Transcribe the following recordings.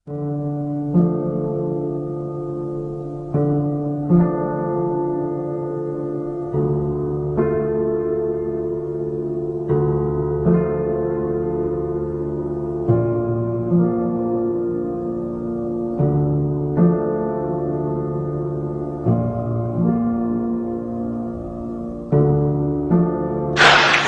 Now,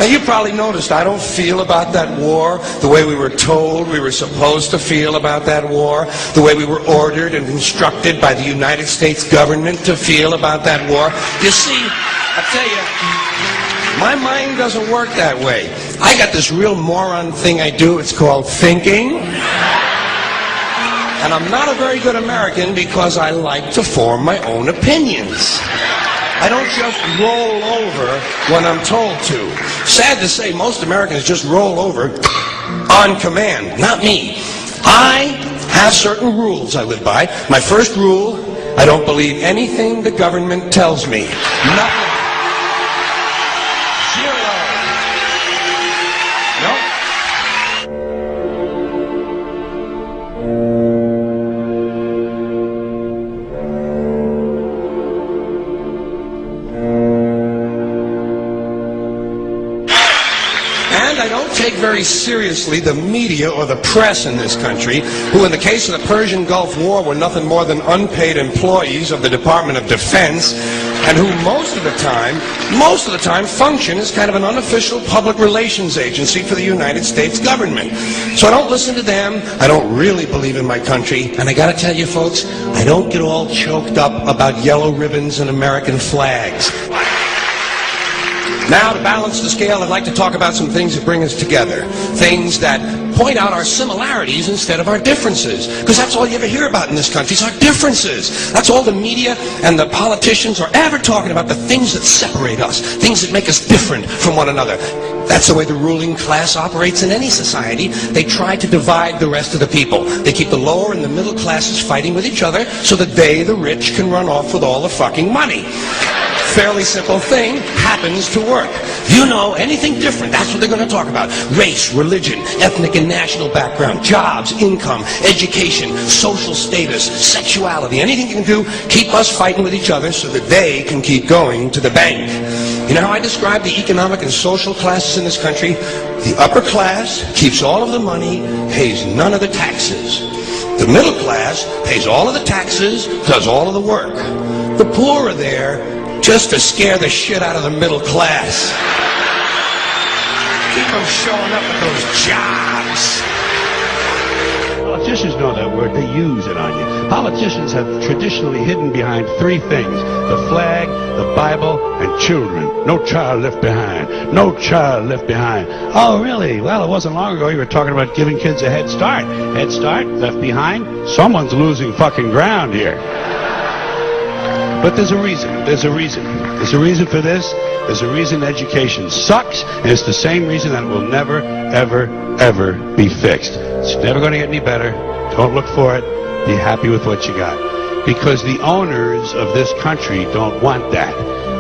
you probably noticed I don't feel about that war the way we were told we were supposed to feel about that war, the way we were ordered and instructed by the United States government to feel about that war. You see, I tell you, my mind doesn't work that way. I got this real moron thing I do. It's called thinking. And I'm not a very good American because I like to form my own opinions. I don't just roll over when I'm told to. Sad to say, most Americans just roll over on command. Not me. I have certain rules I live by. My first rule, I don't believe anything the government tells me. Nothing. Zero. No. I don't take very seriously the media or the press in this country, who in the case of the Persian Gulf War were nothing more than unpaid employees of the Department of Defense, and who most of the time function as kind of an unofficial public relations agency for the United States government. So I don't listen to them. I don't really believe in my country. And I gotta tell you folks, I don't get all choked up about yellow ribbons and American flags. Now, to balance the scale, I'd like to talk about some things that bring us together. Things that point out our similarities instead of our differences. Because that's all you ever hear about in this country is our differences. That's all the media and the politicians are ever talking about, the things that separate us, things that make us different from one another. That's the way the ruling class operates in any society. They try to divide the rest of the people. They keep the lower and the middle classes fighting with each other so that they, the rich, can run off with all the fucking money. Fairly simple thing, happens to work. You know, anything different, that's what they're going to talk about. Race, religion, ethnic and national background, jobs, income, education, social status, sexuality, anything you can do, keep us fighting with each other so that they can keep going to the bank. You know how I describe the economic and social classes in this country? The upper class keeps all of the money, pays none of the taxes. The middle class pays all of the taxes, does all of the work. The poor are there just to scare the shit out of the middle class. Keep them showing up at those jobs. Politicians know that word. They use it on you. Politicians have traditionally hidden behind three things: the flag, the Bible, and children. No child left behind. No child left behind. Oh, really? Well, it wasn't long ago you were talking about giving kids a head start. Head start? Left behind? Someone's losing fucking ground here. But there's a reason. There's a reason. There's a reason for this. There's a reason education sucks, and it's the same reason that it will never, ever, ever be fixed. It's never going to get any better. Don't look for it. Be happy with what you got. Because the owners of this country don't want that.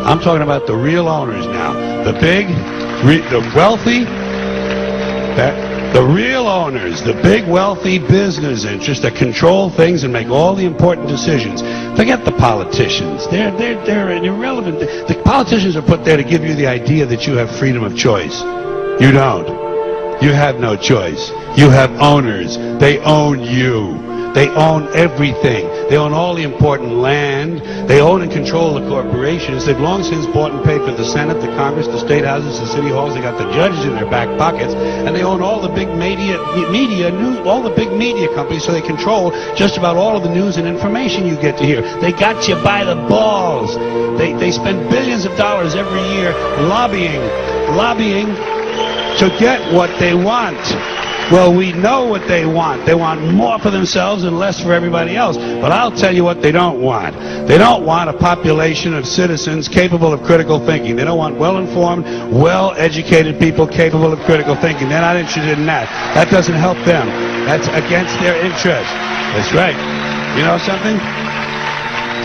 I'm talking about the real owners now. The big, the wealthy, the real owners, the big wealthy business interests that control things and make all the important decisions. Forget the politicians. They're irrelevant. The politicians are put there to give you the idea that you have freedom of choice. You don't. You have no choice. You have owners. They own you. They own everything. They own all the important land. They own and control the corporations. They've long since bought and paid for the Senate, the Congress, the state houses, the city halls. They got the judges in their back pockets, and they own all the big all the big media companies. So they control just about all of the news and information you get to hear. They got you by the balls. They spend billions of dollars every year lobbying to get what they want. Well, we know what they want. They want more for themselves and less for everybody else. But I'll tell you what they don't want. They don't want a population of citizens capable of critical thinking. They don't want well-informed, well-educated people capable of critical thinking. They're not interested in that. That doesn't help them. That's against their interest. That's right. You know something?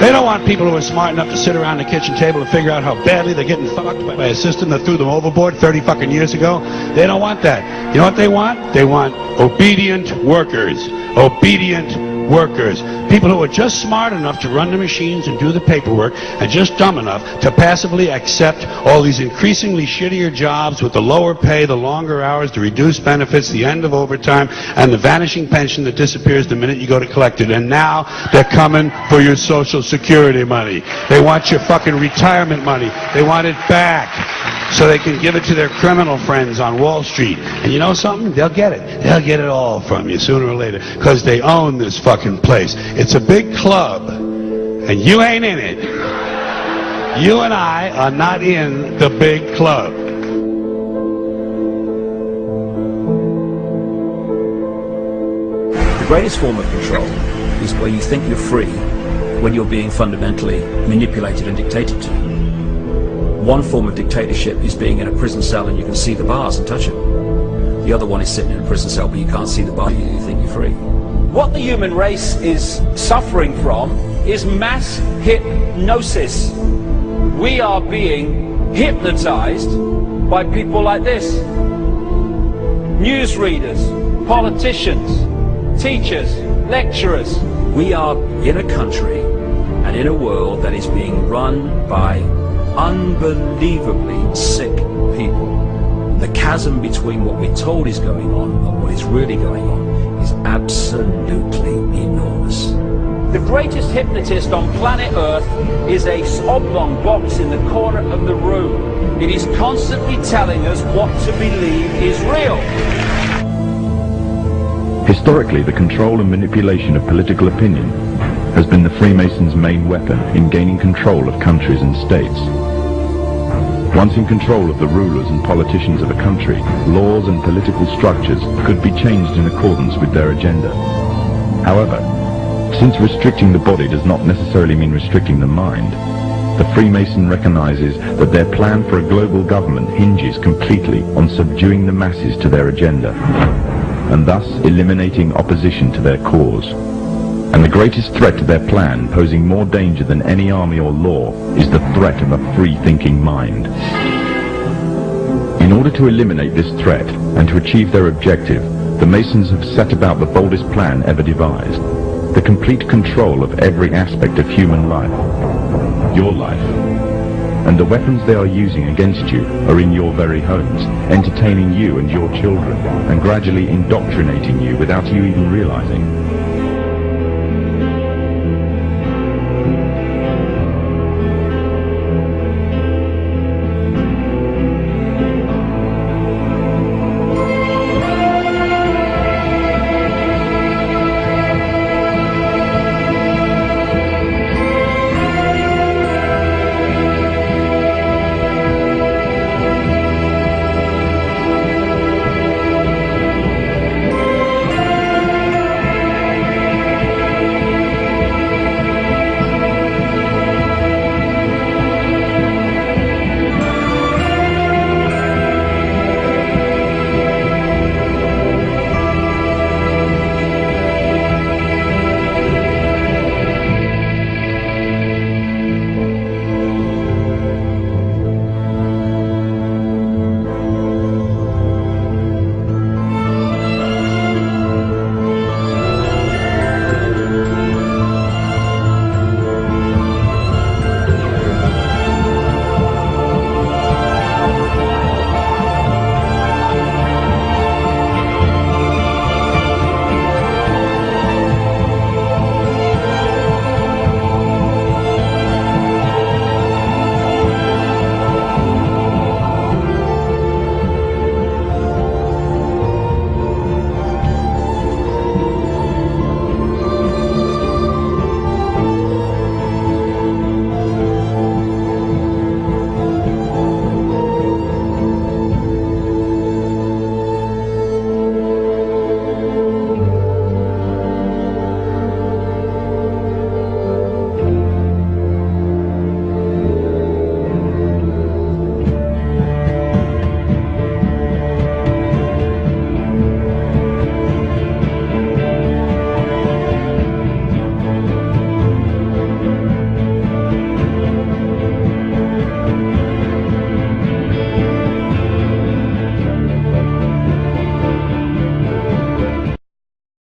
They don't want people who are smart enough to sit around the kitchen table and figure out how badly they're getting fucked by a system that threw them overboard 30 fucking years ago. They don't want that. You know what they want? They want obedient workers. Obedient workers. People who are just smart enough to run the machines and do the paperwork, and just dumb enough to passively accept all these increasingly shittier jobs with the lower pay, the longer hours, the reduced benefits, the end of overtime, and the vanishing pension that disappears the minute you go to collect it. And now they're coming for your Social Security money. They want your fucking retirement money. They want it back so they can give it to their criminal friends on Wall Street. And you know something? They'll get it. They'll get it all from you sooner or later, because they own this fucking place. It's a big club, and you ain't in it. You and I are not in the big club. The greatest form of control is where you think you're free when you're being fundamentally manipulated and dictated to. One form of dictatorship is being in a prison cell and you can see the bars and touch them. The other one is sitting in a prison cell but you can't see the bar, you think you're free. What the human race is suffering from is mass hypnosis. We are being hypnotized by people like this. Newsreaders, politicians, teachers, lecturers. We are in a country and in a world that is being run by unbelievably sick people. The chasm between what we're told is going on and what is really going on is absolutely enormous. The greatest hypnotist on planet Earth is a oblong box in the corner of the room. It is constantly telling us what to believe is real. Historically, the control and manipulation of political opinion has been the Freemasons' main weapon in gaining control of countries and states. Once in control of the rulers and politicians of a country, laws and political structures could be changed in accordance with their agenda. However, since restricting the body does not necessarily mean restricting the mind, the Freemason recognizes that their plan for a global government hinges completely on subduing the masses to their agenda, and thus eliminating opposition to their cause. And the greatest threat to their plan, posing more danger than any army or law, is the threat of a free-thinking mind. In order to eliminate this threat and to achieve their objective, the Masons have set about the boldest plan ever devised: the complete control of every aspect of human life, your life. And the weapons they are using against you are in your very homes, entertaining you and your children, and gradually indoctrinating you without you even realizing.